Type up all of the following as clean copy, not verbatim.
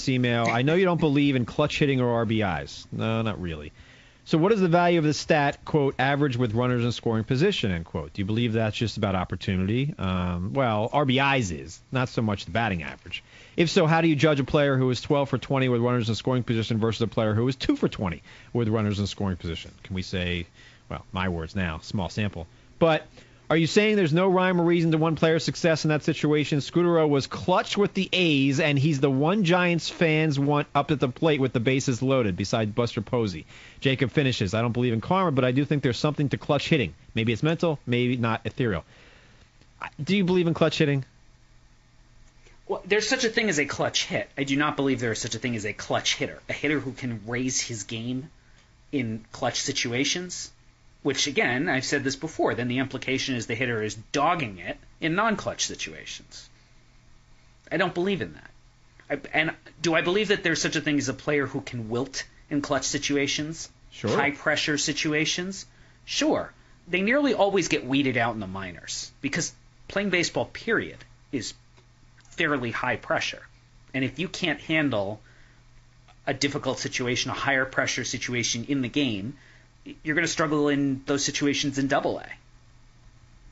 email. I know you don't believe in clutch hitting or RBIs. No, not really. So what is the value of the stat, quote, average with runners in scoring position, end quote? Do you believe that's just about opportunity? Well, RBIs is, not so much the batting average. If so, how do you judge a player who is 12 for 20 with runners in scoring position versus a player who is 2 for 20 with runners in scoring position? Can we say, well, my words now, small sample. But are you saying there's no rhyme or reason to one player's success in that situation? Scudero was clutch with the A's, and he's the one Giants fans want up at the plate with the bases loaded, besides Buster Posey. Jacob finishes, I don't believe in karma, but I do think there's something to clutch hitting. Maybe it's mental, maybe not ethereal. Do you believe in clutch hitting? Well, there's such a thing as a clutch hit. I do not believe there is such a thing as a clutch hitter. A hitter who can raise his game in clutch situations. Which, again, I've said this before, then the implication is the hitter is dogging it in non-clutch situations. I don't believe in that. And do I believe that there's such a thing as a player who can wilt in clutch situations? Sure. High-pressure situations? Sure. They nearly always get weeded out in the minors because playing baseball, period, is fairly high pressure. And if you can't handle a difficult situation, a higher pressure situation in the game, you're going to struggle in those situations in Double-A.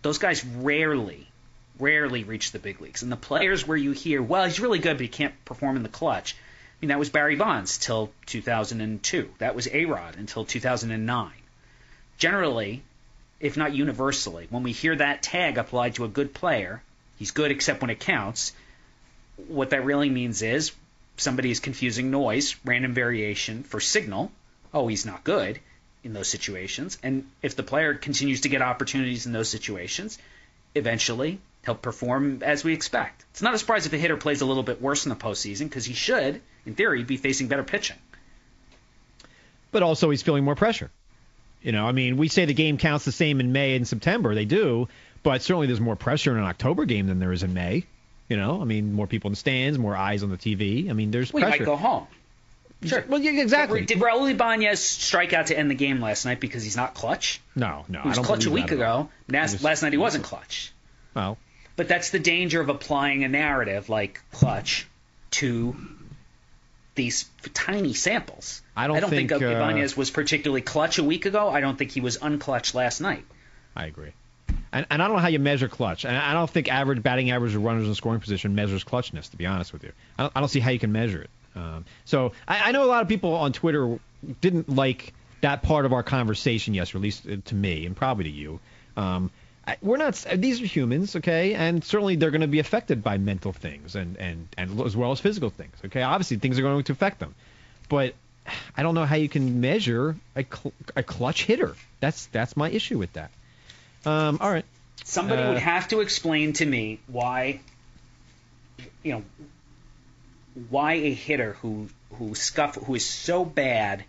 Those guys rarely reach the big leagues. And the players where you hear, well, he's really good, but he can't perform in the clutch. I mean, that was Barry Bonds till 2002. That was A-Rod until 2009. Generally, if not universally, when we hear that tag applied to a good player, he's good except when it counts, what that really means is somebody is confusing noise, random variation, for signal. Oh, he's not good in those situations. And if the player continues to get opportunities in those situations, eventually he'll perform as we expect. It's not a surprise if a hitter plays a little bit worse in the postseason because he should, in theory, be facing better pitching. But also he's feeling more pressure. You know, I mean, we say the game counts the same in May and September. They do, but certainly there's more pressure in an October game than there is in May. You know, I mean, more people in the stands, more eyes on the TV. I mean, there's pressure. We might go home. Sure. Well, yeah, exactly. Did Raul Ibanez strike out to end the game last night because he's not clutch? No. He was clutch a week ago. Last night he wasn't clutch. Well. But that's the danger of applying a narrative like clutch to these tiny samples. I don't think Ibanez was particularly clutch a week ago. I don't think he was unclutched last night. I agree. And I don't know how you measure clutch. And I don't think average batting average of runners in scoring position measures clutchness, to be honest with you. I don't see how you can measure it. So I know a lot of people on Twitter didn't like that part of our conversation yesterday, at least to me and probably to you. We're not; these are humans, okay, and certainly they're going to be affected by mental things and as well as physical things, okay. Obviously, things are going to affect them, but I don't know how you can measure a clutch hitter. That's my issue with that. All right. Somebody would have to explain to me why a hitter who is so bad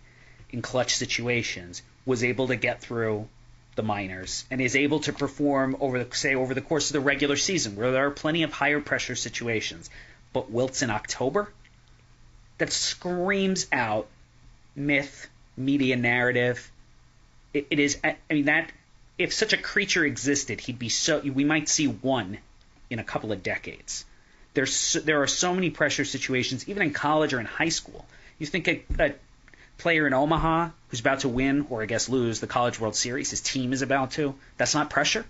in clutch situations was able to get through the minors and is able to perform over the course of the regular season, where there are plenty of higher pressure situations, but wilts in October. That screams out myth, media narrative. It is. I mean, that if such a creature existed, we might see one in a couple of decades. There are so many pressure situations, even in college or in high school. You think a player in Omaha who's about to win, or I guess lose, the College World Series, his team is about to, that's not pressure?